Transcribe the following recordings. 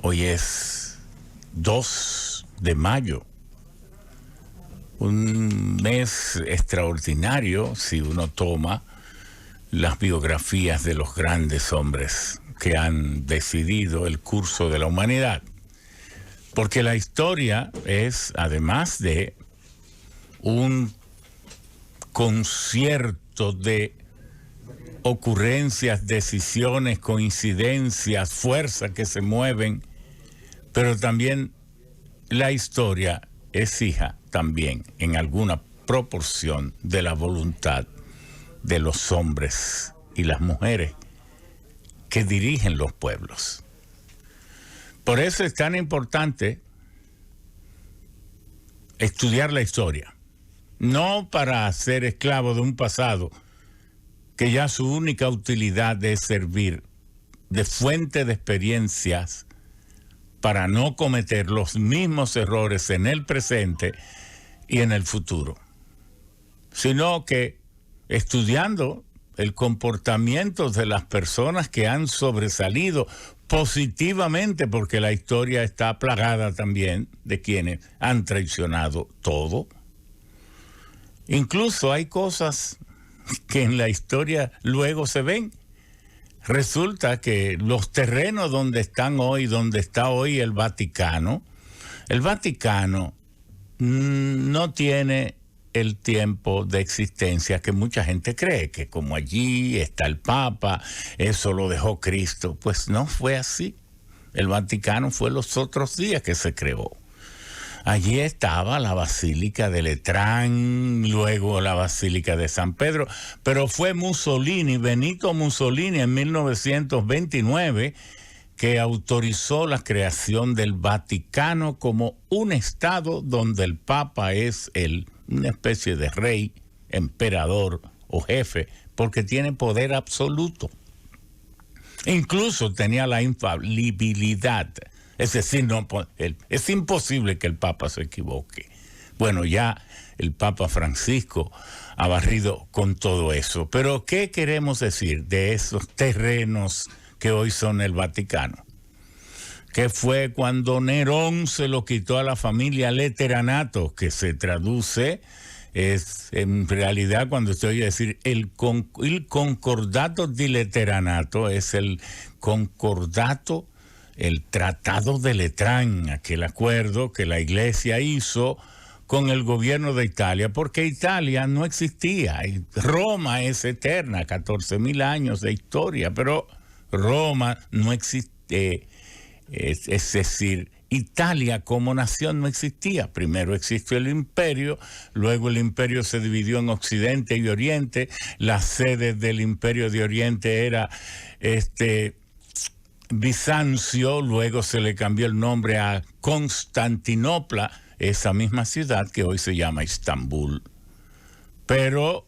Hoy es 2 de mayo, un mes extraordinario si uno toma las biografías de los grandes hombres que han decidido el curso de la humanidad. Porque la historia es, además de un concierto de ocurrencias, decisiones, coincidencias, fuerzas que se mueven, pero también la historia es hija también en alguna proporción de la voluntad de los hombres y las mujeres que dirigen los pueblos. Por eso es tan importante estudiar la historia, no para ser esclavo de un pasado que ya su única utilidad es servir de fuente de experiencias para no cometer los mismos errores en el presente y en el futuro, sino que estudiando el comportamiento de las personas que han sobresalido positivamente, porque la historia está plagada también de quienes han traicionado todo. Incluso hay cosas que en la historia luego se ven. Resulta que los terrenos donde está hoy el Vaticano no tiene el tiempo de existencia que mucha gente cree, que como allí está el Papa, eso lo dejó Cristo. Pues no fue así. El Vaticano fue los otros días que se creó. Allí estaba la Basílica de Letrán, luego la Basílica de San Pedro, pero fue Benito Mussolini en 1929, que autorizó la creación del Vaticano como un estado donde el Papa es una especie de rey, emperador o jefe, porque tiene poder absoluto. Incluso tenía la infalibilidad. Es decir, es imposible que el Papa se equivoque. Bueno, ya el Papa Francisco ha barrido con todo eso. Pero, ¿qué queremos decir de esos terrenos que hoy son el Vaticano? Que fue cuando Nerón se lo quitó a la familia Leteranato, que se traduce, es en realidad cuando se oye decir el concordato di Leteranato, es el concordato, el Tratado de Letrán, aquel acuerdo que la Iglesia hizo con el gobierno de Italia, porque Italia no existía. Roma es eterna, 14.000 años de historia, pero Roma no existe. Es decir, Italia como nación no existía. Primero existió el imperio, luego el imperio se dividió en Occidente y Oriente. La sede del imperio de Oriente era Bizancio, luego se le cambió el nombre a Constantinopla, esa misma ciudad que hoy se llama Estambul. Pero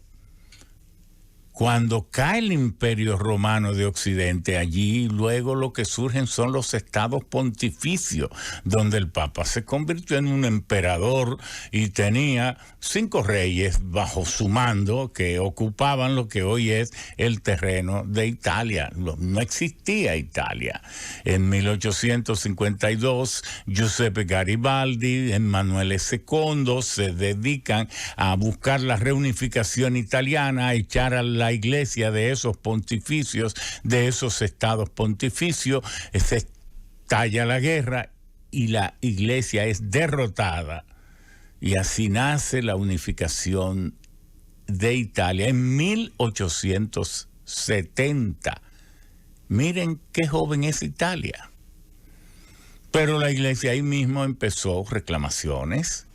cuando cae el Imperio Romano de Occidente, allí luego lo que surgen son los estados pontificios, donde el Papa se convirtió en un emperador y tenía 5 reyes bajo su mando que ocupaban lo que hoy es el terreno de Italia. No existía Italia. En 1852, Giuseppe Garibaldi, Emanuele II se dedican a buscar la reunificación italiana, a echar a la iglesia de esos pontificios, de esos estados pontificios. Se estalla la guerra y la iglesia es derrotada. Y así nace la unificación de Italia en 1870. Miren qué joven es Italia. Pero la iglesia ahí mismo empezó reclamaciones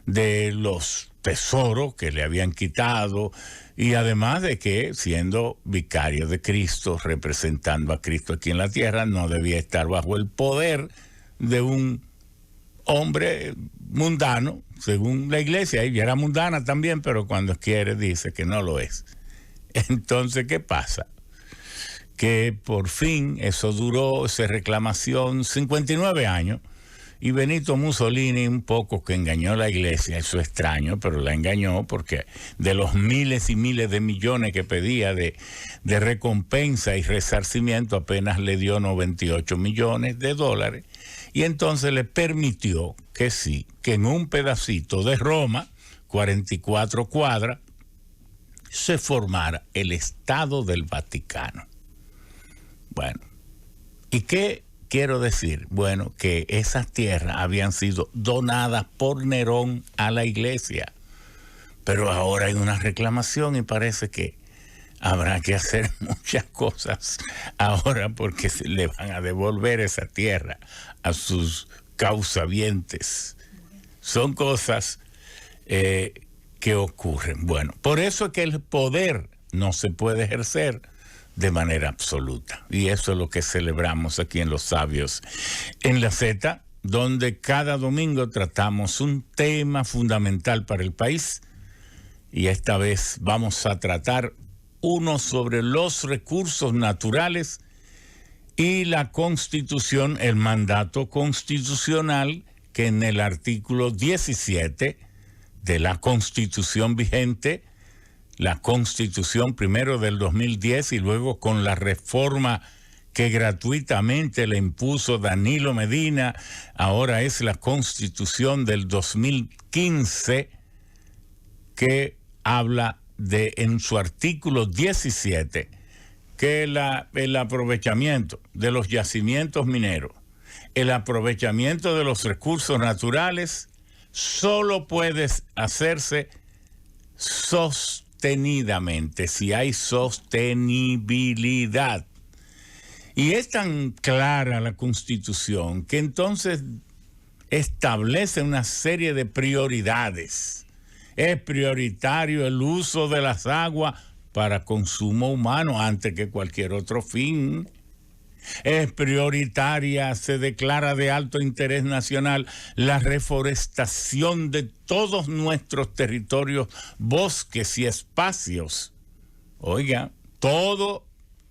de los tesoros que le habían quitado, y además de que, siendo vicario de Cristo, representando a Cristo aquí en la tierra, no debía estar bajo el poder de un hombre mundano, según la iglesia. Ella era mundana también, pero cuando quiere dice que no lo es. Entonces, ¿qué pasa? Que por fin eso duró, esa reclamación, 59 años, Y Benito Mussolini, un poco que engañó a la iglesia, eso es extraño, pero la engañó porque de los miles y miles de millones que pedía de recompensa y resarcimiento, apenas le dio 98 millones de dólares. Y entonces le permitió que sí, que en un pedacito de Roma, 44 cuadras, se formara el Estado del Vaticano. Bueno, ¿y qué quiero decir? Bueno, que esas tierras habían sido donadas por Nerón a la iglesia, pero ahora hay una reclamación y parece que habrá que hacer muchas cosas ahora porque se le van a devolver esa tierra a sus causavientes. Son cosas que ocurren. Bueno, por eso es que el poder no se puede ejercer de manera absoluta. Y eso es lo que celebramos aquí en Los Sabios en la Z, donde cada domingo tratamos un tema fundamental para el país. Y esta vez vamos a tratar uno sobre los recursos naturales y la Constitución, el mandato constitucional que en el artículo 17 de la Constitución vigente, la Constitución primero del 2010 y luego con la reforma que gratuitamente le impuso Danilo Medina, ahora es la Constitución del 2015 que habla en su artículo 17 que el aprovechamiento de los yacimientos mineros, el aprovechamiento de los recursos naturales solo puede hacerse sostenidamente, si hay sostenibilidad. Y es tan clara la Constitución que entonces establece una serie de prioridades. Es prioritario el uso de las aguas para consumo humano antes que cualquier otro fin. Es prioritaria, se declara de alto interés nacional la reforestación de todos nuestros territorios, bosques y espacios. Oiga, todo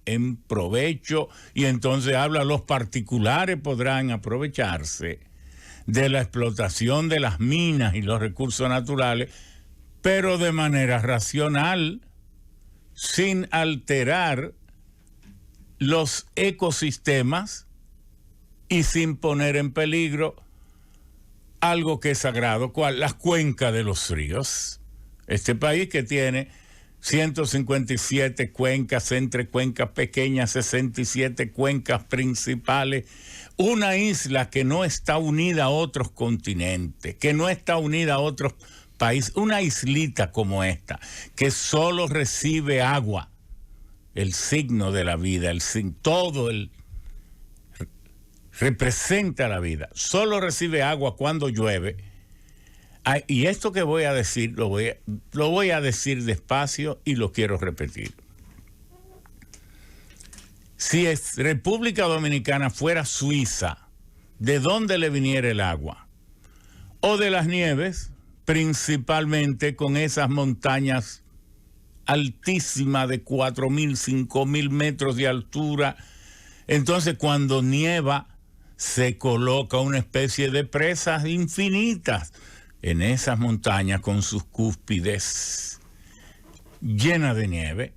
en provecho, y entonces habla, los particulares podrán aprovecharse de la explotación de las minas y los recursos naturales, pero de manera racional, sin alterar los ecosistemas y sin poner en peligro algo que es sagrado, ¿cuál? Las cuencas de los ríos. Este país que tiene 157 cuencas, entre cuencas pequeñas, 67 cuencas principales, una isla que no está unida a otros continentes, que no está unida a otros países, una islita como esta, que solo recibe agua, el signo de la vida, representa la vida, solo recibe agua cuando llueve. Y esto que voy a decir, lo voy a decir despacio y lo quiero repetir. Si República Dominicana fuera Suiza, ¿de dónde le viniera el agua? O de las nieves, principalmente con esas montañas altísimas de 4.000, 5.000 metros de altura. Entonces, cuando nieva, se coloca una especie de presas infinitas en esas montañas con sus cúspides llenas de nieve.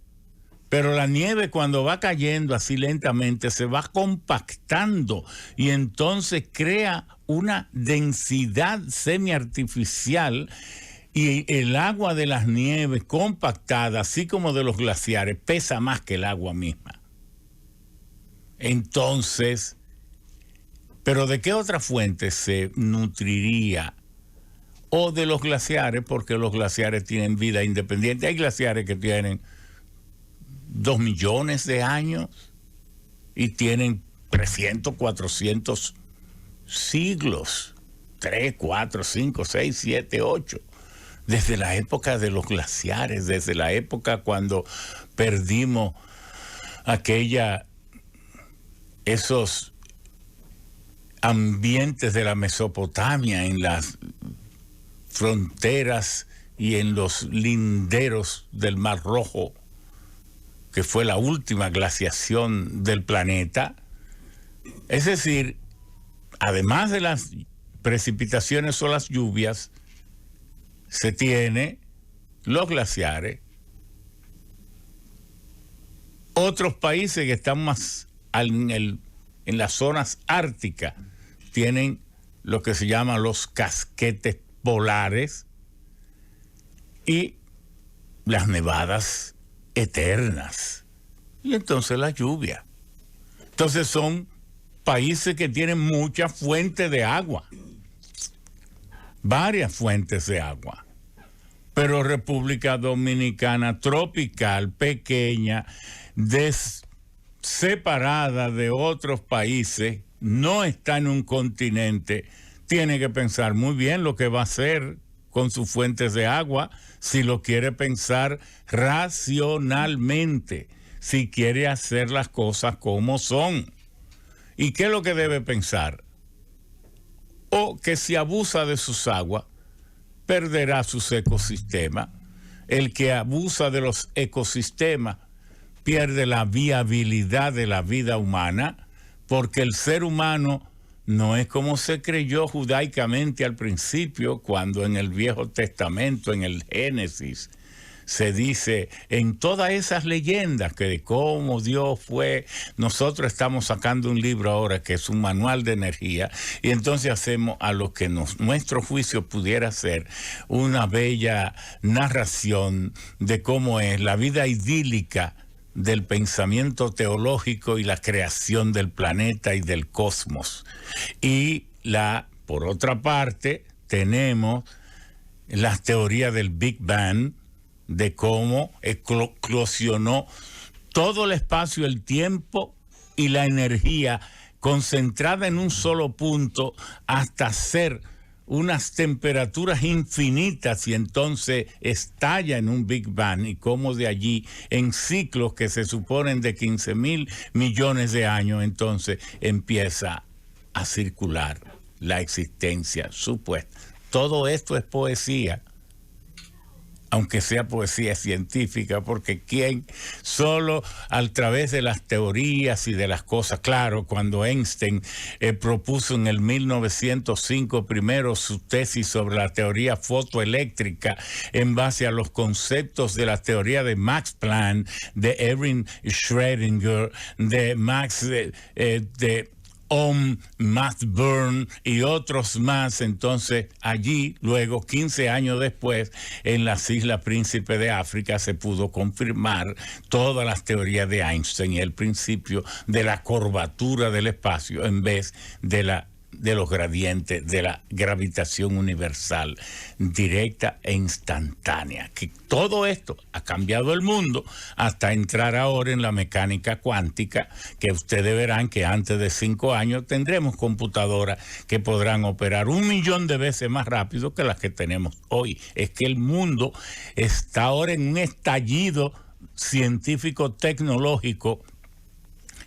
Pero la nieve, cuando va cayendo así lentamente, se va compactando y entonces crea una densidad semiartificial, y el agua de las nieves compactada, así como de los glaciares, pesa más que el agua misma. Entonces, ¿pero de qué otra fuente se nutriría? O de los glaciares, porque los glaciares tienen vida independiente. Hay glaciares que tienen 2 millones de años y tienen 300, 400 siglos. 3, 4, 5, 6, 7, 8. Desde la época de los glaciares, desde la época cuando perdimos esos ambientes de la Mesopotamia en las fronteras y en los linderos del Mar Rojo, que fue la última glaciación del planeta. Es decir, además de las precipitaciones o las lluvias, se tiene los glaciares. Otros países que están más en las zonas árticas tienen lo que se llaman los casquetes polares y las nevadas eternas. Y entonces la lluvia. Entonces son países que tienen muchas fuentes de agua, varias fuentes de agua. Pero República Dominicana, tropical, pequeña, separada de otros países, no está en un continente, tiene que pensar muy bien lo que va a hacer con sus fuentes de agua, si lo quiere pensar racionalmente, si quiere hacer las cosas como son. ¿Y qué es lo que debe pensar? O que si abusa de sus aguas, perderá sus ecosistemas. El que abusa de los ecosistemas pierde la viabilidad de la vida humana, porque el ser humano no es como se creyó judaicamente al principio, cuando en el Viejo Testamento, en el Génesis, se dice en todas esas leyendas que de cómo Dios fue. Nosotros estamos sacando un libro ahora que es un manual de energía, y entonces hacemos a lo que nuestro juicio pudiera ser una bella narración de cómo es la vida idílica del pensamiento teológico y la creación del planeta y del cosmos. Y por otra parte, tenemos las teorías del Big Bang, de cómo eclosionó todo el espacio, el tiempo y la energía concentrada en un solo punto hasta ser unas temperaturas infinitas, y entonces estalla en un Big Bang, y cómo de allí en ciclos que se suponen de 15,000 millones de años, entonces empieza a circular la existencia supuesta. Todo esto es poesía, aunque sea poesía científica, porque ¿quién? Solo a través de las teorías y de las cosas. Claro, cuando Einstein propuso en el 1905 primero su tesis sobre la teoría fotoeléctrica en base a los conceptos de la teoría de Max Planck, de Erwin Schrödinger, de Max Born y otros más. Entonces allí, luego 15 años después, en las Islas Príncipe de África, se pudo confirmar todas las teorías de Einstein y el principio de la curvatura del espacio en vez de los gradientes de la gravitación universal directa e instantánea. Que todo esto ha cambiado el mundo hasta entrar ahora en la mecánica cuántica, que ustedes verán que antes de 5 años tendremos computadoras que podrán operar 1,000,000 de veces más rápido que las que tenemos hoy. Es que el mundo está ahora en un estallido científico tecnológico,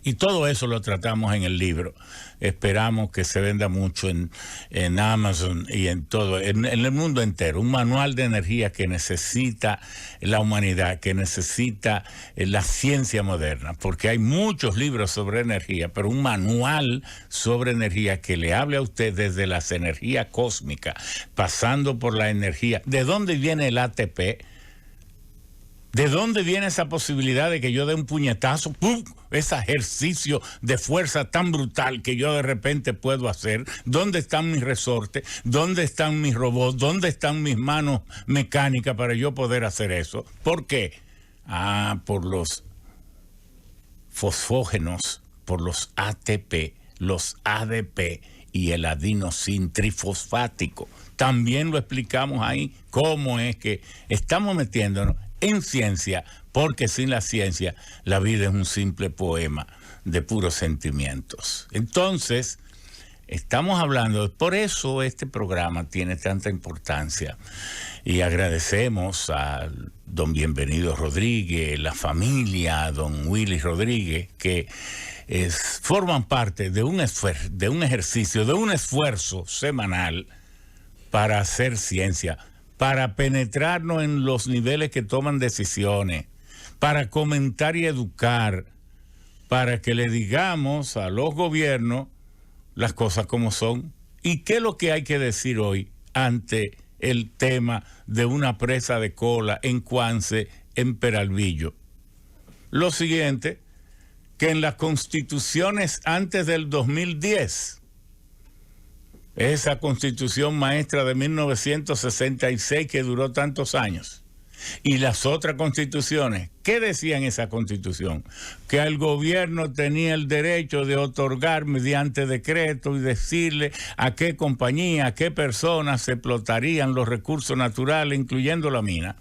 y todo eso lo tratamos en el libro. Esperamos que se venda mucho en Amazon y en todo, en el mundo entero. Un manual de energía que necesita la humanidad, que necesita la ciencia moderna, porque hay muchos libros sobre energía, pero un manual sobre energía que le hable a usted desde las energías cósmicas, pasando por la energía. ¿De dónde viene el ATP? ¿De dónde viene esa posibilidad de que yo dé un puñetazo? ¡Pum! Ese ejercicio de fuerza tan brutal que yo de repente puedo hacer. ¿Dónde están mis resortes? ¿Dónde están mis robots? ¿Dónde están mis manos mecánicas para yo poder hacer eso? ¿Por qué? Por los fosfógenos, por los ATP, los ADP y el adenosin trifosfático. También lo explicamos ahí, cómo es que estamos metiéndonos en ciencia, porque sin la ciencia la vida es un simple poema de puros sentimientos. Entonces, estamos hablando, por eso este programa tiene tanta importancia, y agradecemos a don Bienvenido Rodríguez, la familia, don Willy Rodríguez, que forman parte de un ejercicio, de un esfuerzo semanal para hacer ciencia, para penetrarnos en los niveles que toman decisiones, para comentar y educar, para que le digamos a los gobiernos las cosas como son ¿Y qué es lo que hay que decir hoy ante el tema de una presa de cola en Cuance, en Peralvillo? Lo siguiente, que en las constituciones antes del 2010, esa constitución maestra de 1966 que duró tantos años, y las otras constituciones, ¿qué decía en esa constitución? Que el gobierno tenía el derecho de otorgar mediante decreto y decirle a qué compañía, a qué personas se explotarían los recursos naturales, incluyendo la mina.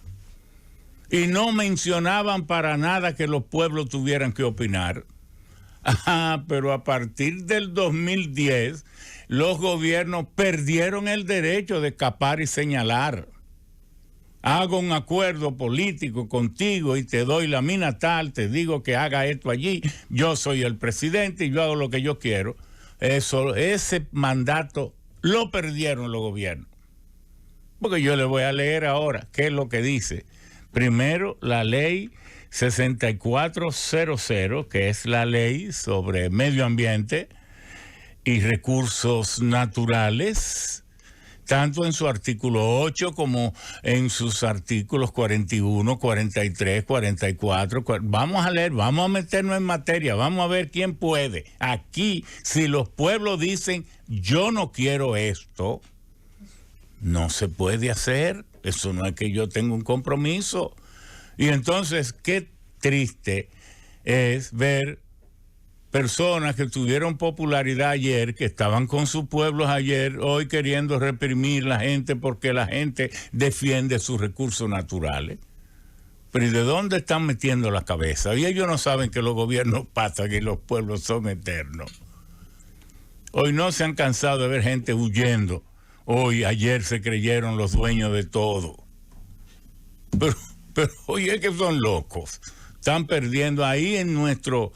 Y no mencionaban para nada que los pueblos tuvieran que opinar. Pero a partir del 2010, los gobiernos perdieron el derecho de escapar y señalar. Hago un acuerdo político contigo y te doy la mina tal, te digo que haga esto allí, yo soy el presidente y yo hago lo que yo quiero. Ese mandato lo perdieron los gobiernos. Porque yo le voy a leer ahora qué es lo que dice. Primero, la ley 6400, que es la ley sobre medio ambiente y recursos naturales, tanto en su artículo 8 como en sus artículos 41, 43, 44. Vamos a leer, vamos a meternos en materia, vamos a ver quién puede. Aquí, si los pueblos dicen, yo no quiero esto, no se puede hacer. Eso no es que yo tenga un compromiso. Y entonces, qué triste es ver personas que tuvieron popularidad ayer, que estaban con sus pueblos ayer, hoy queriendo reprimir la gente porque la gente defiende sus recursos naturales. Pero ¿y de dónde están metiendo la cabeza? Y ellos no saben que los gobiernos pasan y los pueblos son eternos. Hoy no se han cansado de ver gente huyendo. Hoy, ayer se creyeron los dueños de todo. Pero hoy es que son locos. Están perdiendo ahí en nuestra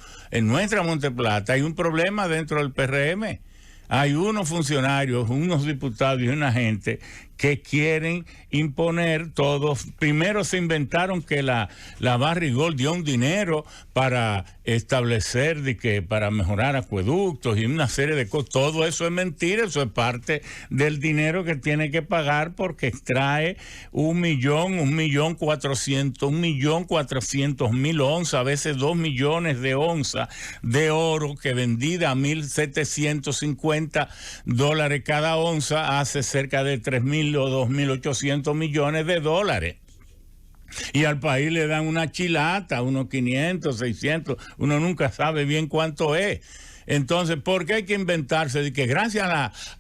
Monteplata. Hay un problema dentro del PRM. Hay unos funcionarios, unos diputados y una gente que quieren imponer todos. Primero se inventaron que la Barrigol dio un dinero para establecer, para mejorar acueductos y una serie de cosas. Todo eso es mentira, eso es parte del dinero que tiene que pagar porque extrae 1.400.000 onzas, a veces 2 millones de onzas de oro que vendida a $1.750 cada onza hace cerca de 3.000 o 2.800 millones de dólares. Y al país le dan una chilata, unos 500, 600, uno nunca sabe bien cuánto es. Entonces, ¿por qué hay que inventarse de que gracias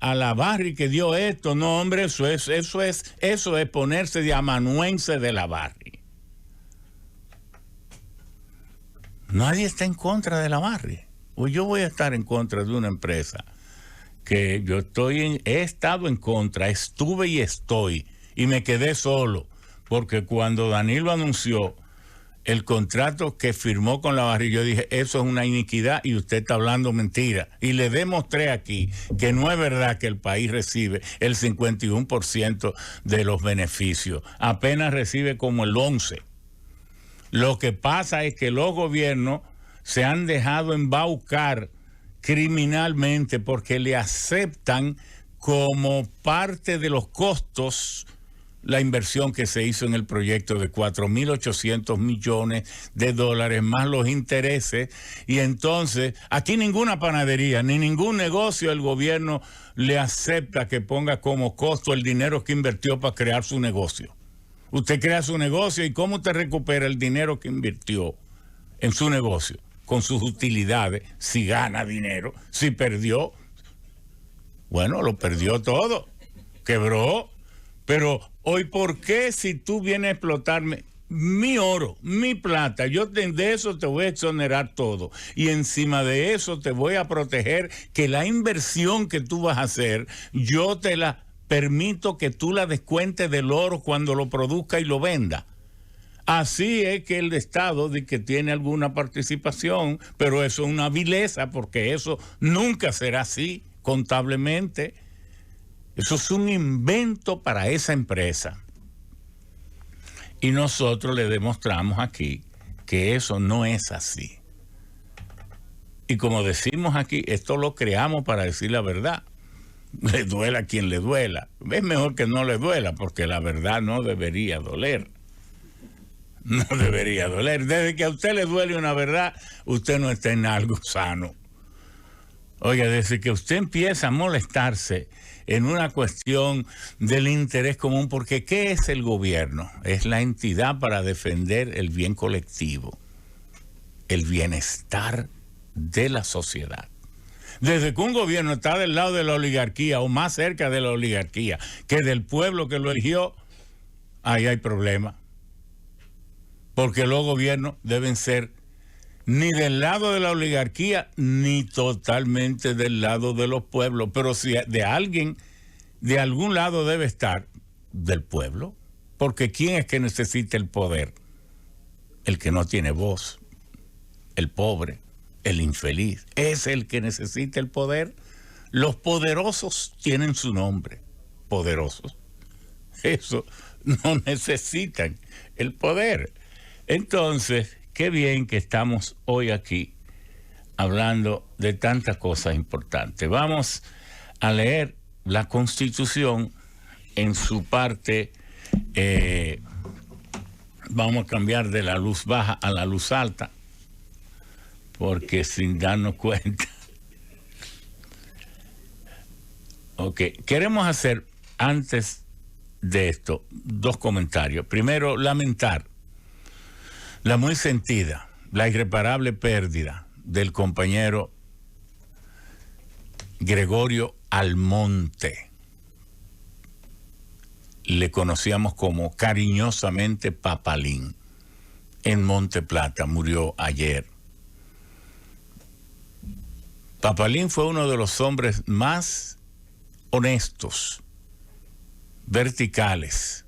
a la Barri que dio esto? No, hombre, eso es ponerse de amanuense de la Barri. Nadie está en contra de la Barri. O yo voy a estar en contra de una empresa que yo he estado en contra, estuve y estoy, y me quedé solo, porque cuando Danilo anunció el contrato que firmó con la Barri, yo dije, eso es una iniquidad y usted está hablando mentira. Y le demostré aquí que no es verdad que el país recibe el 51% de los beneficios, apenas recibe como el 11%. Lo que pasa es que los gobiernos se han dejado embaucar criminalmente porque le aceptan como parte de los costos la inversión que se hizo en el proyecto de 4.800 millones de dólares más los intereses. Y entonces aquí ninguna panadería ni ningún negocio el gobierno le acepta que ponga como costo el dinero que invirtió para crear su negocio. Usted crea su negocio y ¿cómo usted recupera el dinero que invirtió en su negocio? Con sus utilidades, si gana dinero, si perdió, bueno, lo perdió todo, quebró. Pero hoy, ¿por qué si tú vienes a explotarme mi oro, mi plata, de eso te voy a exonerar todo? Y encima de eso te voy a proteger que la inversión que tú vas a hacer, yo te la permito que tú la descuentes del oro cuando lo produzca y lo venda. Así es que el Estado dice que tiene alguna participación, pero eso es una vileza porque eso nunca será así contablemente. Eso es un invento para esa empresa. Y nosotros le demostramos aquí que eso no es así. Y como decimos aquí, esto lo creamos para decir la verdad. Le duela a quien le duela. Es mejor que no le duela, porque la verdad no debería doler. No debería doler. Desde que a usted le duele una verdad, usted no está en algo sano. Oiga, desde que usted empieza a molestarse en una cuestión del interés común, porque ¿qué es el gobierno? Es la entidad para defender el bien colectivo, el bienestar de la sociedad. Desde que un gobierno está del lado de la oligarquía o más cerca de la oligarquía que del pueblo que lo eligió, ahí hay problema. Porque los gobiernos deben ser ni del lado de la oligarquía ni totalmente del lado de los pueblos. Pero si de alguien, de algún lado debe estar del pueblo. Porque ¿quién es que necesita el poder? El que no tiene voz, el pobre, el infeliz. Es el que necesita el poder. Los poderosos tienen su nombre, poderosos. Eso no necesitan el poder. Entonces, qué bien que estamos hoy aquí hablando de tantas cosas importantes. Vamos a leer la Constitución en su parte. Vamos a cambiar de la luz baja a la luz alta, porque sin darnos cuenta. Ok, queremos hacer antes de esto dos comentarios. Primero, lamentar la muy sentida, la irreparable pérdida del compañero Gregorio Almonte. Le conocíamos como cariñosamente Papalín. En Monte Plata, murió ayer. Papalín fue uno de los hombres más honestos, verticales,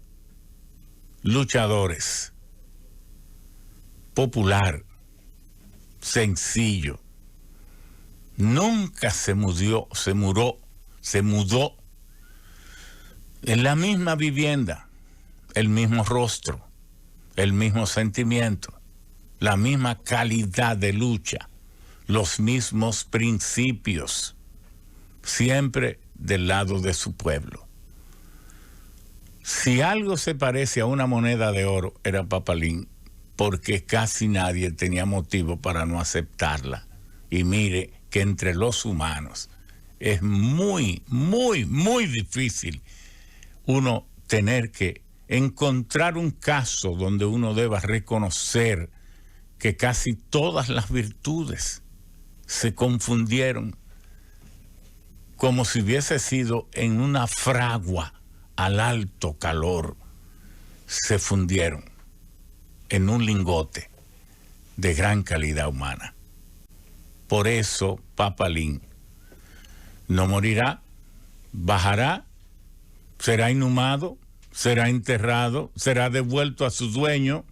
luchadores, popular, sencillo. Nunca se mudó en la misma vivienda, el mismo rostro, el mismo sentimiento, la misma calidad de lucha, los mismos principios, siempre del lado de su pueblo. Si algo se parece a una moneda de oro, era Papalín, porque casi nadie tenía motivo para no aceptarla. Y mire que entre los humanos es muy, muy, muy difícil uno tener que encontrar un caso donde uno deba reconocer que casi todas las virtudes se confundieron, como si hubiese sido en una fragua al alto calor, se fundieron en un lingote de gran calidad humana. Por eso Papalín no morirá, bajará, será inhumado, será enterrado, será devuelto a su dueño,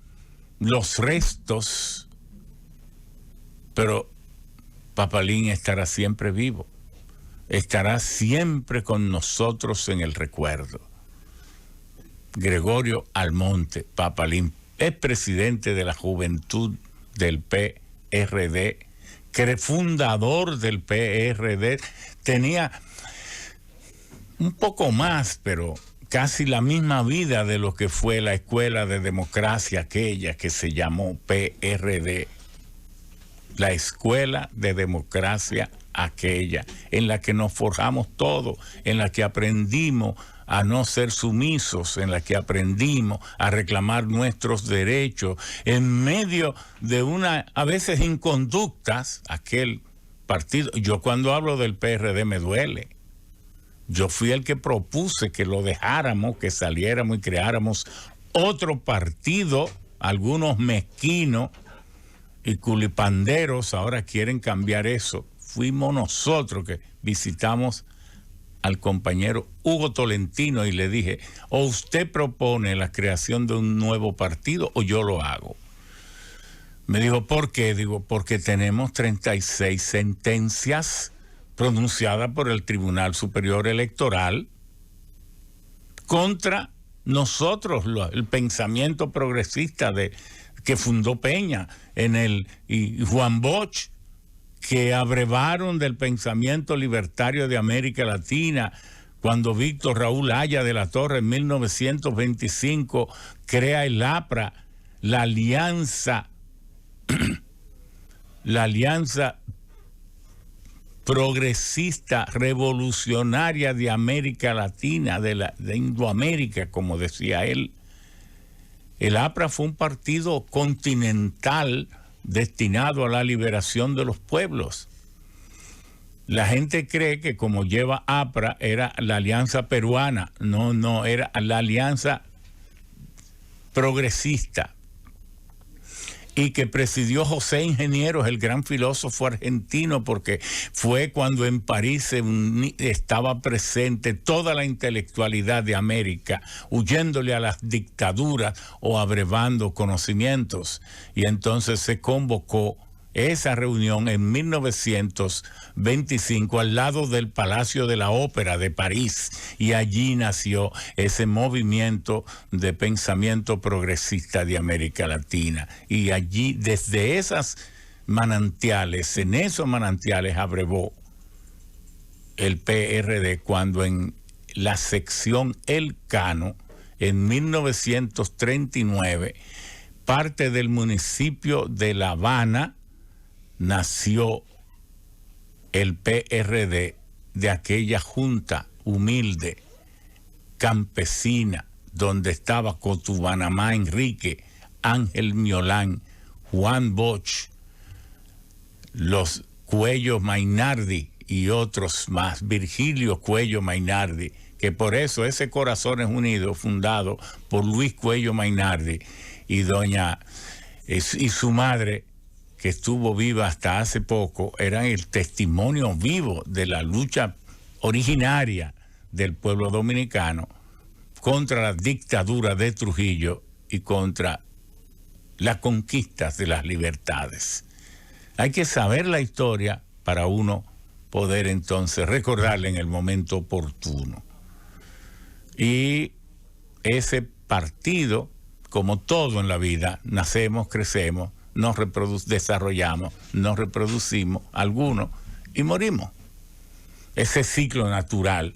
los restos, pero Papalín estará siempre vivo, estará siempre con nosotros en el recuerdo. Gregorio Almonte Papalín es presidente de la Juventud del PRD, fundador del PRD, tenía un poco más, pero casi la misma vida de lo que fue la escuela de democracia aquella que se llamó PRD. La escuela de democracia aquella, en la que nos forjamos todo, en la que aprendimos a no ser sumisos, en la que aprendimos a reclamar nuestros derechos, en medio de una, a veces inconductas, aquel partido. Yo cuando hablo del PRD me duele. Yo fui el que propuse que lo dejáramos, que saliéramos y creáramos otro partido. Algunos mezquinos y culipanderos ahora quieren cambiar eso. Fuimos nosotros que visitamos al compañero Hugo Tolentino y le dije, o usted propone la creación de un nuevo partido o yo lo hago. Me dijo, ¿por qué? Digo, porque tenemos 36 sentencias pronunciadas por el Tribunal Superior Electoral contra nosotros, el pensamiento progresista que fundó Peña y Juan Bosch, que abrevaron del pensamiento libertario de América Latina, cuando Víctor Raúl Haya de la Torre en 1925 crea el APRA, la alianza progresista revolucionaria de América Latina, de Indoamérica, como decía él. El APRA fue un partido continental destinado a la liberación de los pueblos. La gente cree que como lleva APRA era la alianza peruana. No, era la alianza progresista. Y que presidió José Ingenieros, el gran filósofo argentino, porque fue cuando en París estaba presente toda la intelectualidad de América, huyéndole a las dictaduras o abrevando conocimientos. Y entonces se convocó esa reunión en 1925 al lado del Palacio de la Ópera de París, y allí nació ese movimiento de pensamiento progresista de América Latina. Y allí, desde esas manantiales, en esos manantiales abrevó el PRD, cuando en la sección Elcano, en 1939, parte del municipio de La Habana, nació el PRD, de aquella junta humilde, campesina, donde estaba Cotubanamá Enrique, Ángel Miolán, Juan Bosch, los Cuello Mainardi y otros más, Virgilio Cuello Mainardi, que por eso ese Corazones Unidos, fundado por Luis Cuello Mainardi y su madre, que estuvo viva hasta hace poco, eran el testimonio vivo de la lucha originaria del pueblo dominicano contra la dictadura de Trujillo y contra las conquistas de las libertades. Hay que saber la historia para uno poder entonces recordarla en el momento oportuno. Y ese partido, como todo en la vida, nacemos, crecemos, nos desarrollamos, nos reproducimos, algunos, y morimos. Ese ciclo natural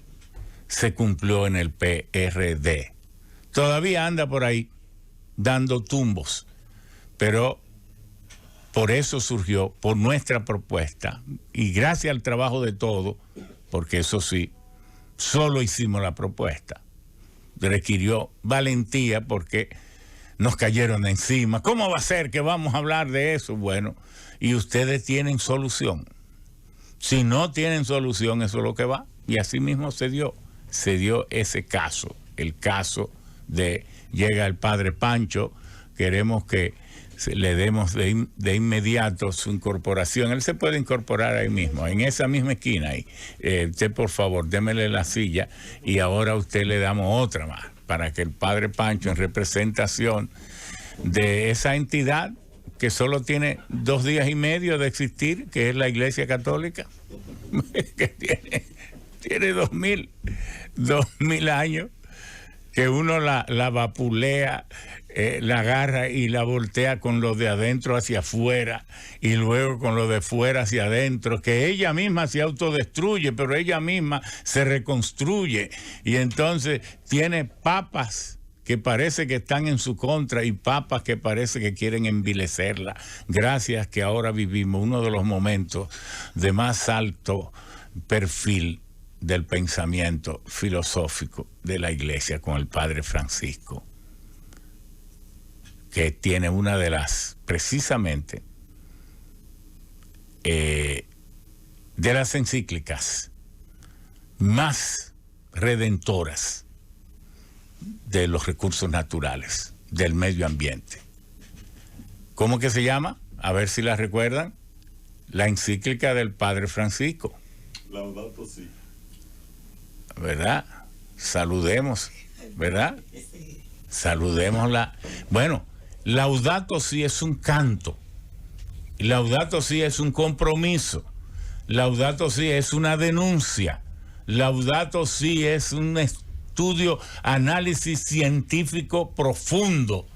se cumplió en el PRD. Todavía anda por ahí dando tumbos, pero por eso surgió, por nuestra propuesta, y gracias al trabajo de todos, porque eso sí, solo hicimos la propuesta. Requirió valentía porque nos cayeron encima. ¿Cómo va a ser que vamos a hablar de eso? Bueno, y ustedes tienen solución. Si no tienen solución, eso es lo que va. Y así mismo se dio ese caso, el caso de llega el padre Pancho, queremos que le demos de inmediato su incorporación. Él se puede incorporar ahí mismo, en esa misma esquina ahí. Usted, por favor, démele la silla y ahora a usted le damos otra más, para que el padre Pancho, en representación de esa entidad que solo tiene 2 días y medio de existir, que es la Iglesia Católica, que tiene 2000 años, que uno la vapulea, la agarra y la voltea con lo de adentro hacia afuera y luego con lo de fuera hacia adentro, que ella misma se autodestruye, pero ella misma se reconstruye, y entonces tiene papas que parece que están en su contra y papas que parece que quieren envilecerla. Gracias que ahora vivimos uno de los momentos de más alto perfil del pensamiento filosófico de la Iglesia con el Padre Francisco, que tiene una de las, precisamente, de las encíclicas más redentoras de los recursos naturales, del medio ambiente. ¿Cómo que se llama? A ver si la recuerdan. La encíclica del Padre Francisco. Laudato Si. ¿Verdad? Saludemos, ¿verdad? Saludémosla. Bueno, Laudato Si es un canto. Laudato Si es un compromiso. Laudato Si es una denuncia. Laudato Si es un estudio, análisis científico profundo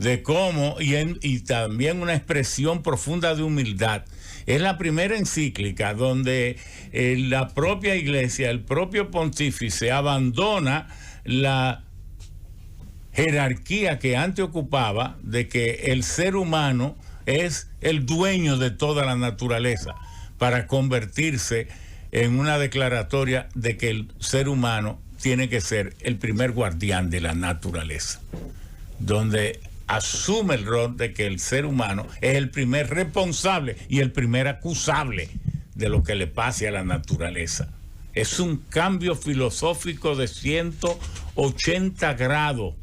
de cómo, y también una expresión profunda de humildad. Es la primera encíclica donde la propia Iglesia, el propio pontífice, abandona la jerarquía que antes ocupaba de que el ser humano es el dueño de toda la naturaleza, para convertirse en una declaratoria de que el ser humano tiene que ser el primer guardián de la naturaleza, donde asume el rol de que el ser humano es el primer responsable y el primer acusable de lo que le pase a la naturaleza. Es un cambio filosófico de 180 grados.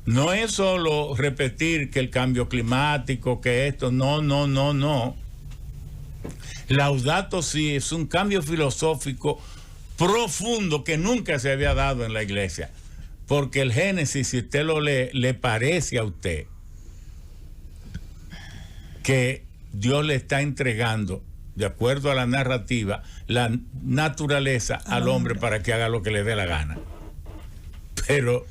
No es solo repetir que el cambio climático, que esto, no. Laudato Si es un cambio filosófico profundo que nunca se había dado en la iglesia. Porque el Génesis, si usted lo lee, le parece a usted que Dios le está entregando, de acuerdo a la narrativa, la naturaleza al hombre para que haga lo que le dé la gana. Pero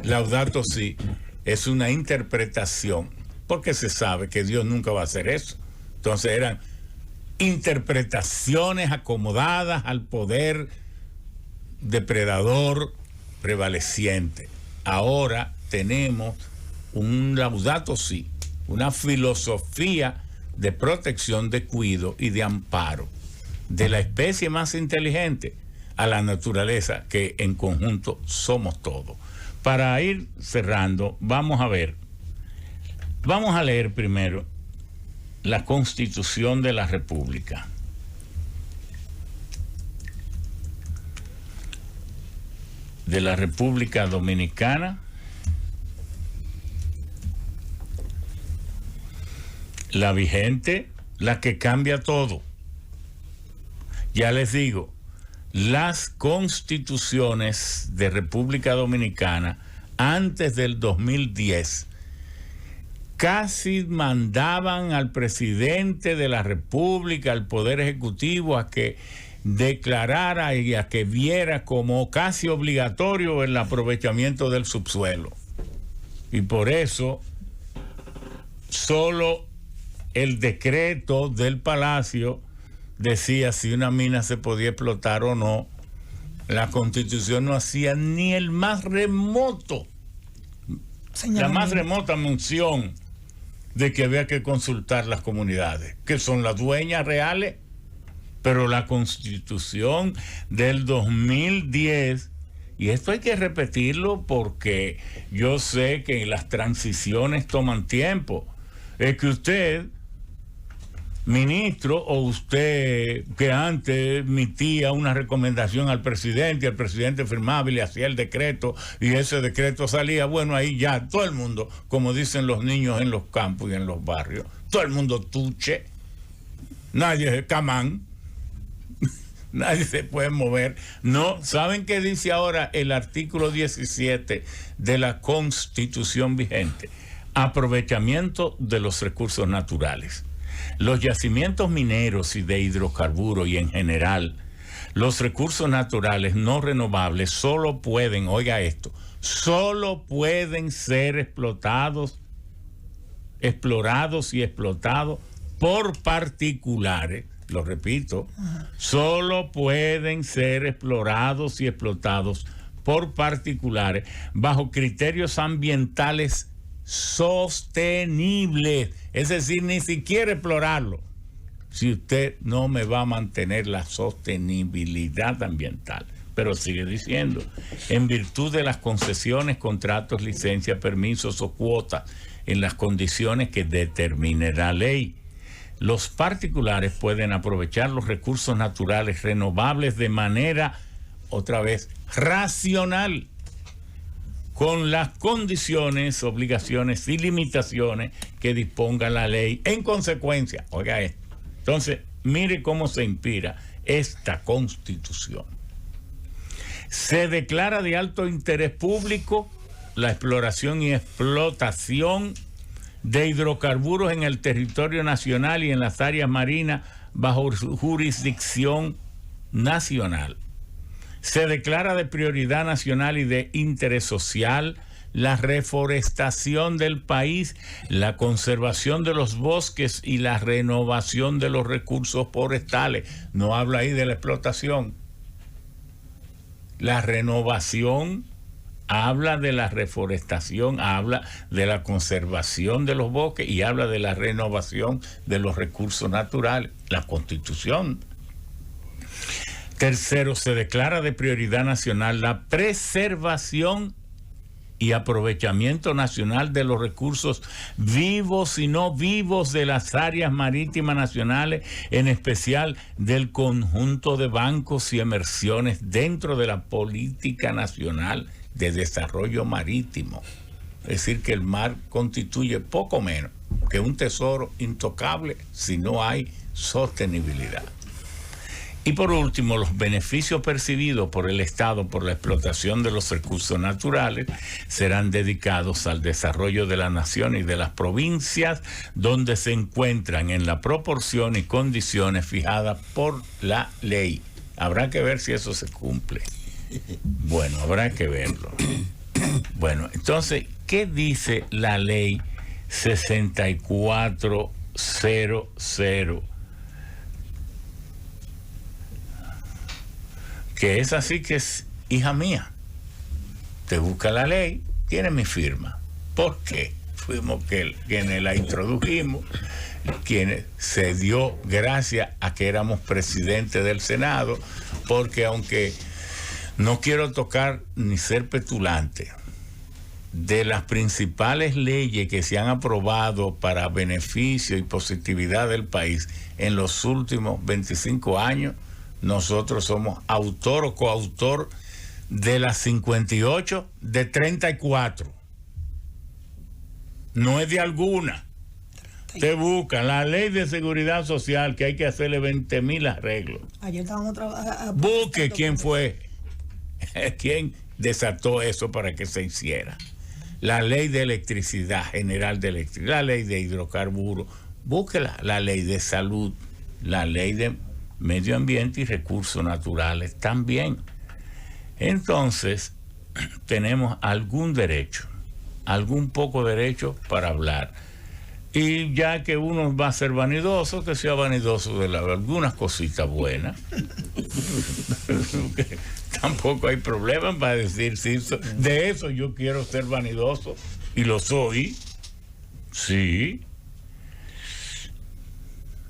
Laudato Si es una interpretación, porque se sabe que Dios nunca va a hacer eso. Entonces eran interpretaciones acomodadas al poder depredador prevaleciente. Ahora tenemos un Laudato Si, una filosofía de protección, de cuidado y de amparo de la especie más inteligente a la naturaleza, que en conjunto somos todos. Para ir cerrando, vamos a leer primero la Constitución de la República. De la República Dominicana, la vigente, la que cambia todo. Ya les digo, las constituciones de República Dominicana antes del 2010 casi mandaban al presidente de la República, al Poder Ejecutivo, a que declarara y a que viera como casi obligatorio el aprovechamiento del subsuelo. Y por eso solo el decreto del Palacio decía si una mina se podía explotar o no. La Constitución no hacía ni el más remoto, la más remota mención de que había que consultar las comunidades, que son las dueñas reales. Pero la Constitución del 2010, y esto hay que repetirlo porque yo sé que las transiciones toman tiempo, es que usted, ministro, o usted que antes emitía una recomendación al presidente, y el presidente firmaba y le hacía el decreto, y ese decreto salía, bueno, ahí ya todo el mundo, como dicen los niños en los campos y en los barrios, todo el mundo tuche, nadie es camán. Nadie se puede mover. No, ¿saben qué dice ahora el artículo 17 de la Constitución vigente? Aprovechamiento de los recursos naturales. Los yacimientos mineros y de hidrocarburos y en general, los recursos naturales no renovables solo pueden, oiga esto, solo pueden ser explorados y explotados por particulares. Lo repito, solo pueden ser explorados y explotados por particulares bajo criterios ambientales sostenibles. Es decir, ni siquiera explorarlo, si usted no me va a mantener la sostenibilidad ambiental. Pero sigue diciendo, en virtud de las concesiones, contratos, licencias, permisos o cuotas, en las condiciones que determine la ley. Los particulares pueden aprovechar los recursos naturales renovables de manera, otra vez, racional, con las condiciones, obligaciones y limitaciones que disponga la ley. En consecuencia, oiga esto, entonces, mire cómo se inspira esta Constitución. Se declara de alto interés público la exploración y explotación de hidrocarburos en el territorio nacional y en las áreas marinas bajo jurisdicción nacional. Se declara de prioridad nacional y de interés social la reforestación del país, la conservación de los bosques y la renovación de los recursos forestales. No habla ahí de la explotación. La renovación habla de la reforestación, habla de la conservación de los bosques y habla de la renovación de los recursos naturales. La Constitución. Tercero, se declara de prioridad nacional la preservación y aprovechamiento nacional de los recursos vivos y no vivos de las áreas marítimas nacionales, en especial del conjunto de bancos y emersiones dentro de la política nacional de desarrollo marítimo. Es decir, que el mar constituye poco menos que un tesoro intocable si no hay sostenibilidad. Y por último, los beneficios percibidos por el Estado por la explotación de los recursos naturales serán dedicados al desarrollo de la nación y de las provincias donde se encuentran en la proporción y condiciones fijadas por la ley. Habrá que ver si eso se cumple. Bueno, habrá que verlo. Bueno, entonces, ¿qué dice la ley 6400? Que es así, que es hija mía. Te busca la ley, tiene mi firma. ¿Por qué? Fuimos quienes la introdujimos, quienes se dio gracias a que éramos presidente del Senado, porque aunque no quiero tocar ni ser petulante, de las principales leyes que se han aprobado para beneficio y positividad del país en los últimos 25 años, nosotros somos autor o coautor de las 58 de 34. No es de alguna. Te buscan la ley de seguridad social, que hay que hacerle 20,000 arreglos. Ayer estábamos trabajando. Busque quién fue, quién desató eso para que se hiciera. La ley de electricidad, general de electricidad, la ley de hidrocarburos, búsquela, la ley de salud, la ley de medio ambiente y recursos naturales también. Entonces, tenemos algún derecho, algún poco derecho para hablar. Y ya que uno va a ser vanidoso, que sea vanidoso de algunas cositas buenas. Tampoco hay problema para decir, sí, de eso yo quiero ser vanidoso, y lo soy. Sí.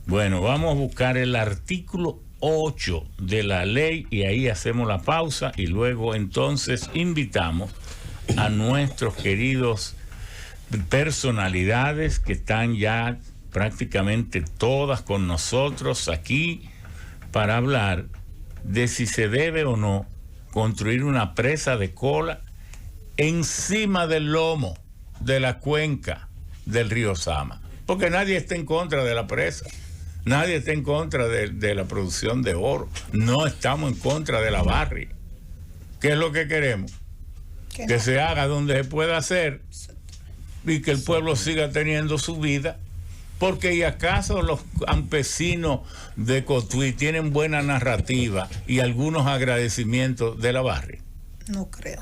Bueno, vamos a buscar el artículo 8 de la ley y ahí hacemos la pausa y luego entonces invitamos a nuestros queridos personalidades que están ya prácticamente todas con nosotros aquí para hablar de si se debe o no construir una presa de cola encima del lomo de la cuenca del río Sama, porque nadie está en contra de la presa. Nadie está en contra de la producción de oro. No estamos en contra de la barri. ¿Qué es lo que queremos? Que se haga donde se pueda hacer y que el pueblo siga teniendo su vida. Porque ¿y acaso los campesinos de Cotuí tienen buena narrativa y algunos agradecimientos de la barri? No creo.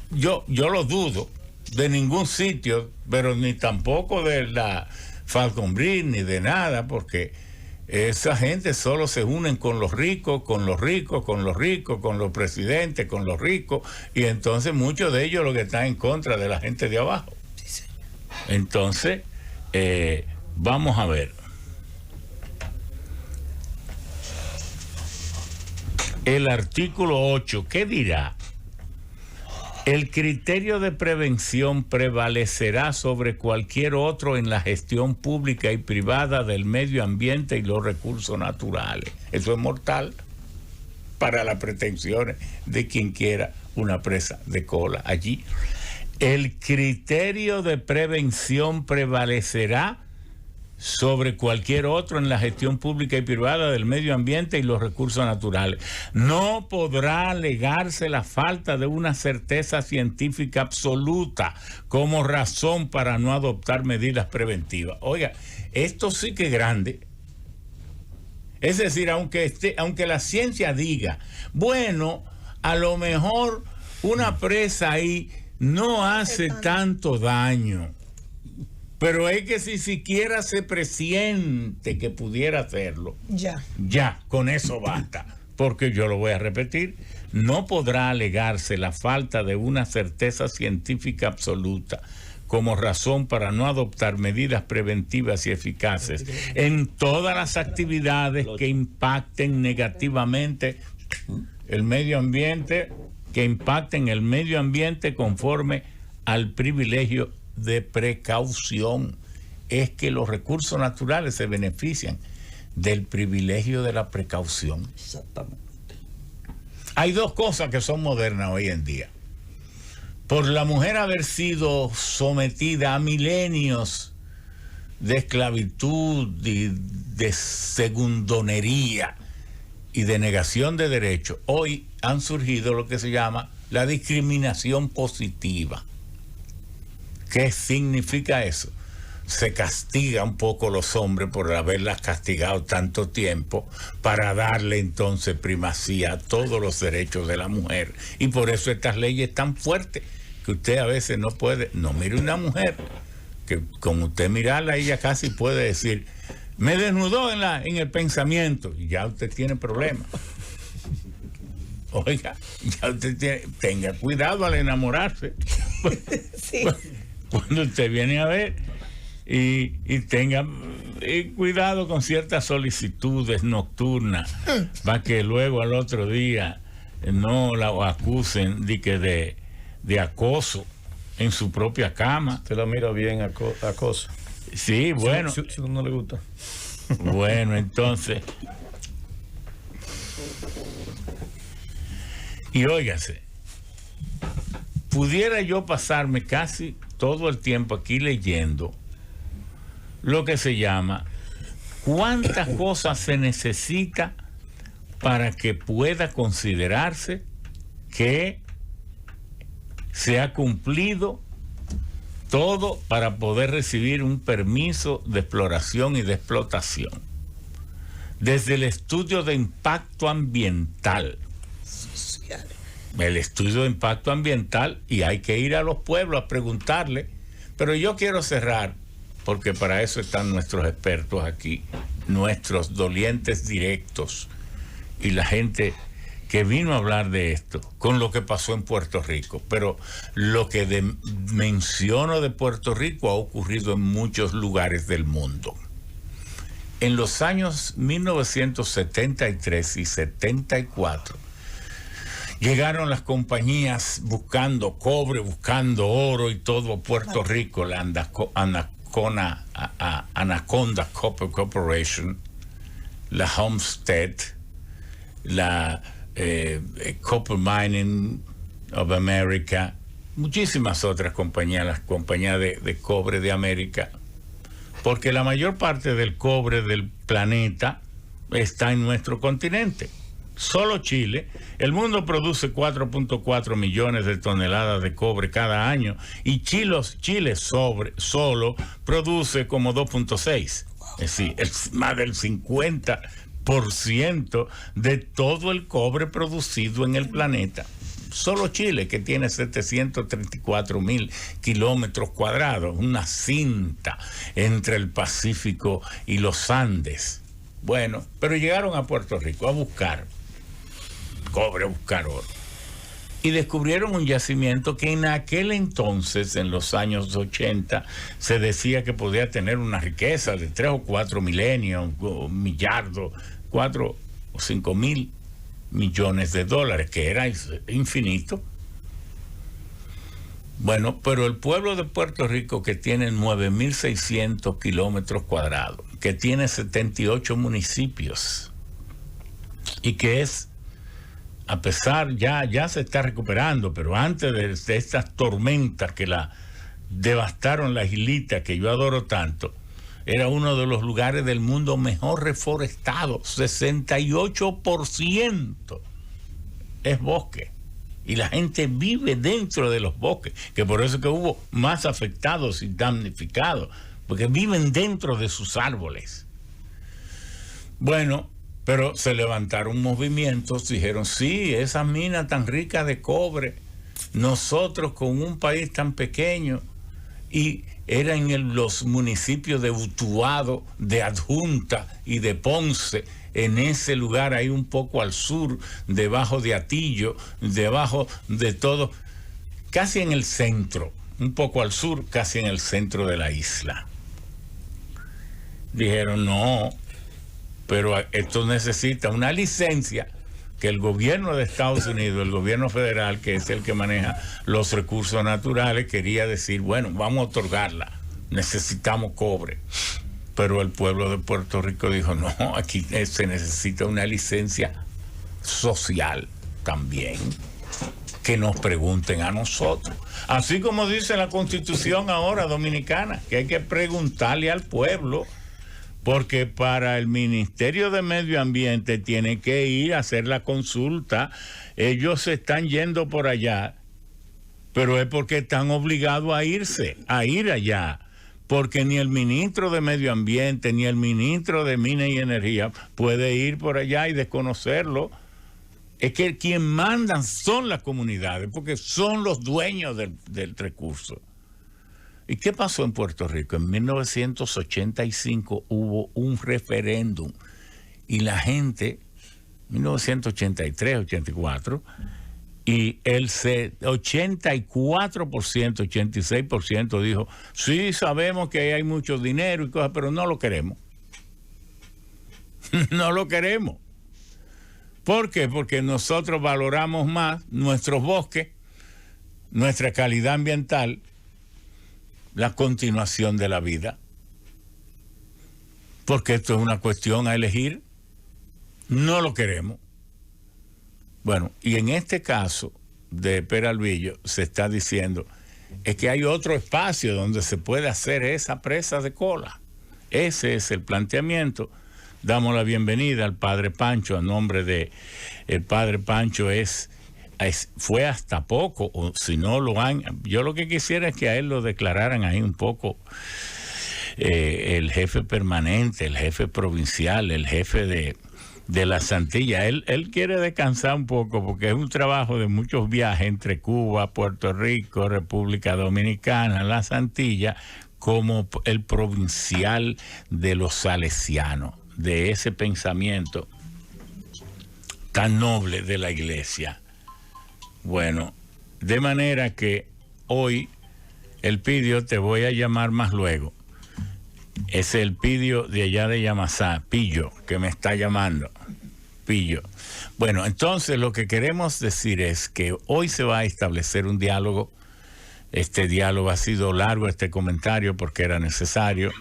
Yo lo dudo de ningún sitio, pero ni tampoco de la Falcon Bridge ni de nada, porque esa gente solo se unen con los ricos, con los ricos, con los ricos, con los presidentes, con los ricos, y entonces muchos de ellos lo que están en contra de la gente de abajo. Sí, señor. Entonces, vamos a ver. El artículo 8, ¿qué dirá? El criterio de prevención prevalecerá sobre cualquier otro en la gestión pública y privada del medio ambiente y los recursos naturales. Eso es mortal para las pretensiones de quien quiera una presa de cola allí. El criterio de prevención prevalecerá sobre cualquier otro en la gestión pública y privada del medio ambiente y los recursos naturales. No podrá alegarse la falta de una certeza científica absoluta como razón para no adoptar medidas preventivas. Oiga, esto sí que es grande. Es decir, aunque la ciencia diga, bueno, a lo mejor una presa ahí no hace tanto daño. Pero es que si siquiera se presiente que pudiera hacerlo, ya, con eso basta. Porque yo lo voy a repetir, no podrá alegarse la falta de una certeza científica absoluta como razón para no adoptar medidas preventivas y eficaces en todas las actividades que impacten negativamente el medio ambiente, conforme al privilegio de precaución. Es que los recursos naturales se benefician del privilegio de la precaución. Exactamente. Hay dos cosas que son modernas hoy en día. Por la mujer haber sido sometida a milenios de esclavitud y de segundonería y de negación de derechos, hoy han surgido lo que se llama la discriminación positiva. ¿Qué significa eso? Se castiga un poco a los hombres por haberlas castigado tanto tiempo para darle entonces primacía a todos los derechos de la mujer. Y por eso estas leyes tan fuertes que usted a veces no puede, no mire una mujer, que con usted mirarla ella casi puede decir, me desnudó en el pensamiento, y ya usted tiene problemas. Oiga, ya usted tenga cuidado al enamorarse. Sí. Cuando usted viene a ver y tenga cuidado con ciertas solicitudes nocturnas para que luego al otro día no la acusen de acoso en su propia cama. Usted la mira bien, acoso. Sí, bueno. Si no le gusta. Bueno, entonces. Y óigase, pudiera yo pasarme casi todo el tiempo aquí leyendo lo que se llama cuántas cosas se necesita para que pueda considerarse que se ha cumplido todo para poder recibir un permiso de exploración y de explotación. Desde el estudio de impacto ambiental. El estudio de impacto ambiental, y hay que ir a los pueblos a preguntarle, pero yo quiero cerrar, porque para eso están nuestros expertos aquí, nuestros dolientes directos y la gente que vino a hablar de esto, con lo que pasó en Puerto Rico. Pero lo que menciono de Puerto Rico ha ocurrido en muchos lugares del mundo. En los años 1973 y 74, llegaron las compañías buscando cobre, buscando oro y todo a Puerto Rico, la Anaconda Copper Corporation, la Homestead, la Copper Mining of America, muchísimas otras compañías, las compañías de cobre de América, porque la mayor parte del cobre del planeta está en nuestro continente. Solo Chile, el mundo produce 4.4 millones de toneladas de cobre cada año y Chile solo produce como 2.6, es decir, más del 50% de todo el cobre producido en el planeta. Solo Chile, que tiene 734,000 kilómetros cuadrados, una cinta entre el Pacífico y los Andes. Bueno, pero llegaron a Puerto Rico a buscar cobre, a buscar oro. Y descubrieron un yacimiento que en aquel entonces, en los años 80, se decía que podía tener una riqueza de 3 o 4 milenios, millardos, 4 o 5 mil millones de dólares, que era infinito. Bueno, pero el pueblo de Puerto Rico, que tiene 9.600 kilómetros cuadrados, que tiene 78 municipios, y que es, a pesar, ya se está recuperando, pero antes de estas tormentas que la devastaron la islita, que yo adoro tanto, era uno de los lugares del mundo mejor reforestado. 68% es bosque. Y la gente vive dentro de los bosques, que por eso que hubo más afectados y damnificados, porque viven dentro de sus árboles. Bueno, pero se levantaron movimientos, dijeron, sí, esa mina tan rica de cobre, Nosotros con un país tan pequeño, y era en los municipios de Utuado, de Adjunta y de Ponce, en ese lugar ahí un poco al sur, debajo de Atillo, debajo de todo, casi en el centro, un poco al sur, casi en el centro de la isla. Dijeron, no, pero esto necesita una licencia que el gobierno de Estados Unidos, el gobierno federal, que es el que maneja los recursos naturales, quería decir, bueno, vamos a otorgarla, necesitamos cobre. Pero el pueblo de Puerto Rico dijo, no, aquí se necesita una licencia social también, que nos pregunten a nosotros. Así como dice la Constitución ahora dominicana, que hay que preguntarle al pueblo, porque para el Ministerio de Medio Ambiente tiene que ir a hacer la consulta. Ellos se están yendo por allá, pero es porque están obligados a ir allá. Porque ni el ministro de Medio Ambiente, ni el ministro de Minas y Energía puede ir por allá y desconocerlo. Es que quien mandan son las comunidades, porque son los dueños del recurso. ¿Y qué pasó en Puerto Rico? En 1985 hubo un referéndum y la gente, 1983, 84, y el 84%, 86% dijo, sí, sabemos que hay mucho dinero y cosas, pero no lo queremos. No lo queremos. ¿Por qué? Porque nosotros valoramos más nuestros bosques, nuestra calidad ambiental, la continuación de la vida. Porque esto es una cuestión a elegir. No lo queremos. Bueno, y en este caso de Peralvillo se está diciendo es que hay otro espacio donde se puede hacer esa presa de cola. Ese es el planteamiento. Damos la bienvenida al padre Pancho a nombre de... El padre Pancho fue hasta poco, o si no lo han... Yo lo que quisiera es que a él lo declararan ahí un poco el jefe permanente, el jefe provincial, el jefe de la Santilla. Él quiere descansar un poco porque es un trabajo de muchos viajes entre Cuba, Puerto Rico, República Dominicana, la Santilla, como el provincial de los salesianos, de ese pensamiento tan noble de la iglesia. Bueno, de manera que hoy Elpidio, te voy a llamar más luego. Es Elpidio de allá de Yamasá, Pillo, que me está llamando. Pillo. Bueno, entonces lo que queremos decir es que hoy se va a establecer un diálogo. Este diálogo ha sido largo, este comentario, porque era necesario,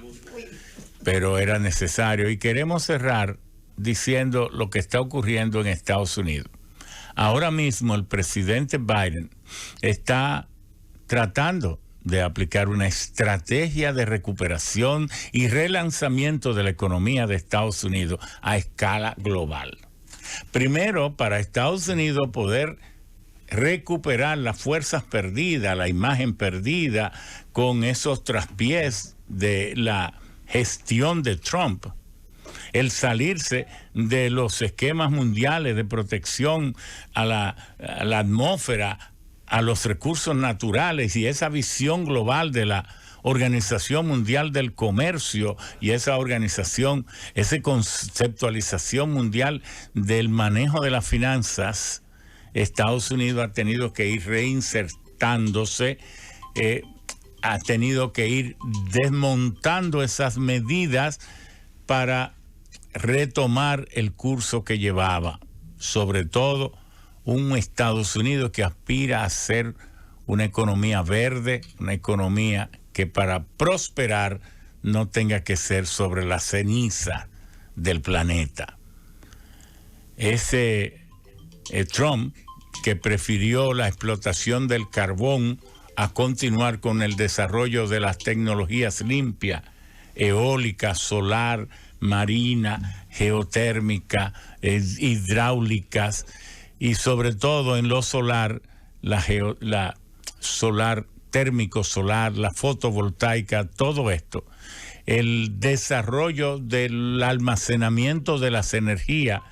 pero era necesario. Y queremos cerrar diciendo lo que está ocurriendo en Estados Unidos. Ahora mismo el presidente Biden está tratando de aplicar una estrategia de recuperación y relanzamiento de la economía de Estados Unidos a escala global. Primero, para Estados Unidos poder recuperar las fuerzas perdidas, la imagen perdida con esos traspiés de la gestión de Trump, el salirse de los esquemas mundiales de protección a la atmósfera, a los recursos naturales y esa visión global de la Organización Mundial del Comercio y esa organización, esa conceptualización mundial del manejo de las finanzas. Estados Unidos ha tenido que ir reinsertándose, ha tenido que ir desmontando esas medidas para retomar el curso que llevaba, sobre todo un Estados Unidos que aspira a ser una economía verde, una economía que para prosperar no tenga que ser sobre la ceniza del planeta. Ese Trump, que prefirió la explotación del carbón a continuar con el desarrollo de las tecnologías limpias, eólica, solar, marina, geotérmica, hidráulicas, y sobre todo en lo solar, la solar, térmico solar, la fotovoltaica, todo esto. El desarrollo del almacenamiento de las energías,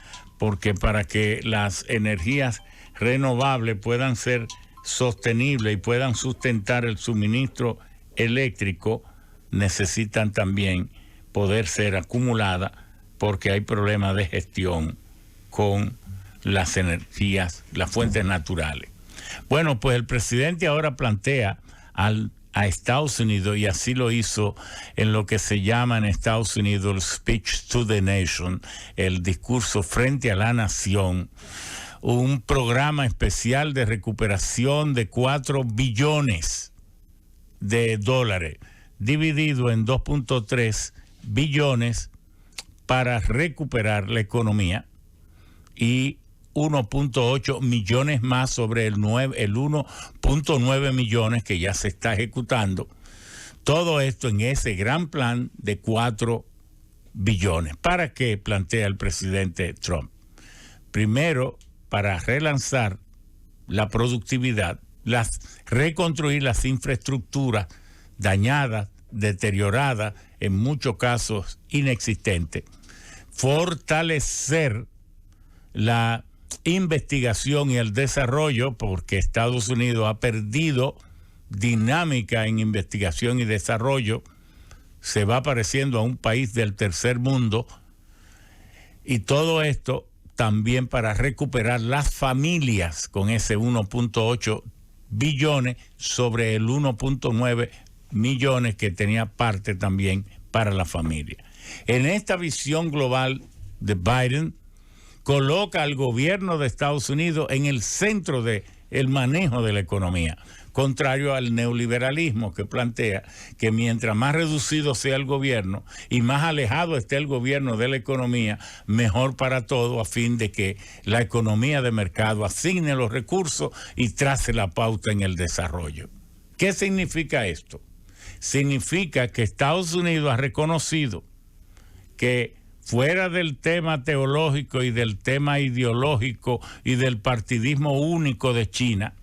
porque para que las energías renovables puedan ser sostenible y puedan sustentar el suministro eléctrico, necesitan también poder ser acumuladas porque hay problemas de gestión con las energías, las fuentes naturales. Bueno, pues el presidente ahora plantea a Estados Unidos, y así lo hizo en lo que se llama en Estados Unidos el Speech to the Nation, el discurso frente a la nación, un programa especial de recuperación de 4 billones de dólares, dividido en 2.3 billones para recuperar la economía y 1.8 millones más sobre el 1.9 millones que ya se está ejecutando. Todo esto en ese gran plan de 4 billones. ¿Para qué plantea el presidente Trump? Primero, para relanzar la productividad, reconstruir las infraestructuras dañadas, deterioradas, en muchos casos inexistentes, fortalecer la investigación y el desarrollo, porque Estados Unidos ha perdido dinámica en investigación y desarrollo, se va pareciendo a un país del tercer mundo, y todo esto también para recuperar las familias con ese 1.8 billones sobre el 1.9 millones que tenía parte también para la familia. En esta visión global de Biden, coloca al gobierno de Estados Unidos en el centro del manejo de la economía, contrario al neoliberalismo que plantea que mientras más reducido sea el gobierno y más alejado esté el gobierno de la economía, mejor para todo, a fin de que la economía de mercado asigne los recursos y trace la pauta en el desarrollo. ¿Qué significa esto? Significa que Estados Unidos ha reconocido que fuera del tema teológico y del tema ideológico y del partidismo único de China,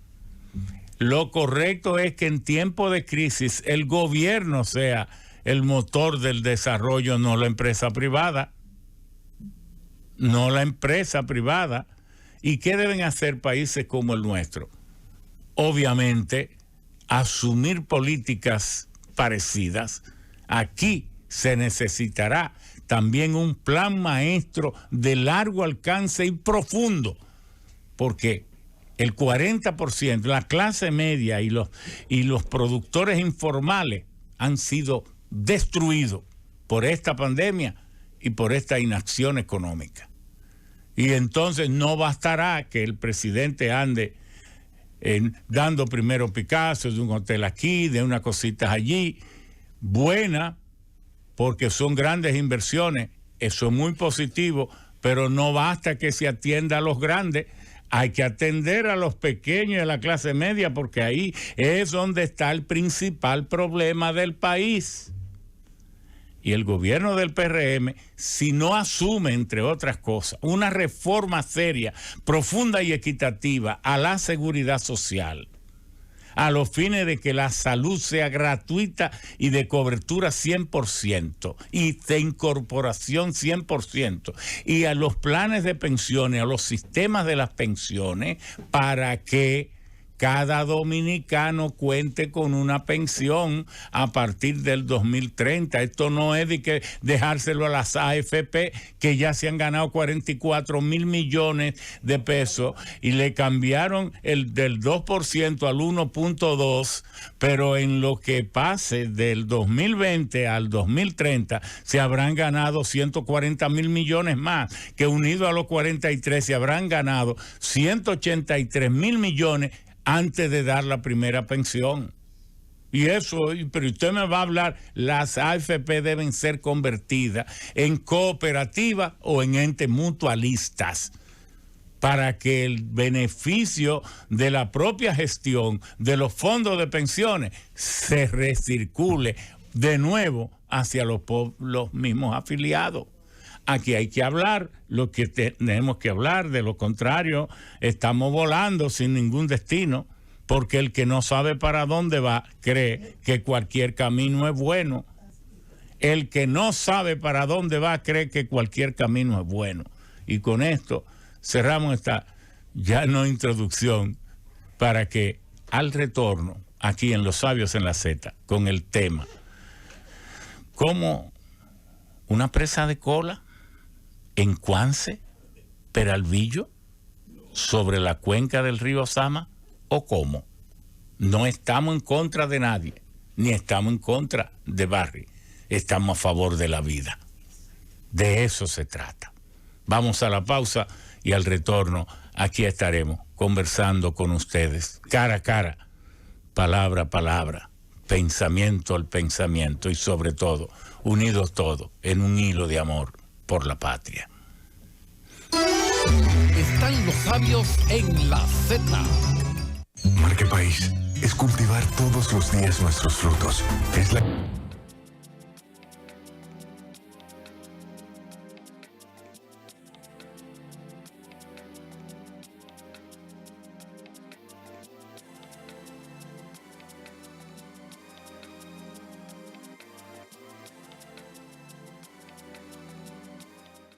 lo correcto es que en tiempo de crisis el gobierno sea el motor del desarrollo, no la empresa privada. No la empresa privada. ¿Y qué deben hacer países como el nuestro? Obviamente, asumir políticas parecidas. Aquí se necesitará también un plan maestro de largo alcance y profundo, porque el 40%, la clase media y los productores informales han sido destruidos por esta pandemia y por esta inacción económica. Y entonces no bastará que el presidente ande dando primero Picasso de un hotel aquí, de unas cositas allí, buena, porque son grandes inversiones, eso es muy positivo, pero no basta que se atienda a los grandes, hay que atender a los pequeños y a la clase media, porque ahí es donde está el principal problema del país. Y el gobierno del PRM, si no asume, entre otras cosas, una reforma seria, profunda y equitativa a la seguridad social, a los fines de que la salud sea gratuita y de cobertura 100% y de incorporación 100%, y a los planes de pensiones, a los sistemas de las pensiones, para que cada dominicano cuente con una pensión a partir del 2030. Esto no es de que dejárselo a las AFP, que ya se han ganado 44 mil millones de pesos y le cambiaron el del 2% al 1.2%, pero en lo que pase del 2020 al 2030 se habrán ganado 140 mil millones más, que unido a los 43 se habrán ganado 183 mil millones antes de dar la primera pensión. Y eso, pero usted me va a hablar, las AFP deben ser convertidas en cooperativas o en entes mutualistas, para que el beneficio de la propia gestión de los fondos de pensiones se recircule de nuevo hacia los mismos afiliados. Aquí hay que hablar lo que tenemos que hablar, de lo contrario estamos volando sin ningún destino, porque el que no sabe para dónde va cree que cualquier camino es bueno. El que no sabe para dónde va cree que cualquier camino es bueno. Y con esto cerramos esta ya no introducción, para que al retorno, aquí en Los Sabios en la Z, con el tema, como una presa de cola en Cuance, Peralvillo, sobre la cuenca del río Sama, o cómo. No estamos en contra de nadie, ni estamos en contra de Barry. Estamos a favor de la vida. De eso se trata. Vamos a la pausa y al retorno aquí estaremos conversando con ustedes, cara a cara, palabra a palabra, pensamiento al pensamiento y sobre todo, unidos todos en un hilo de amor por la patria. Están los sabios en la Z. Marca País es cultivar todos los días nuestros frutos. Es la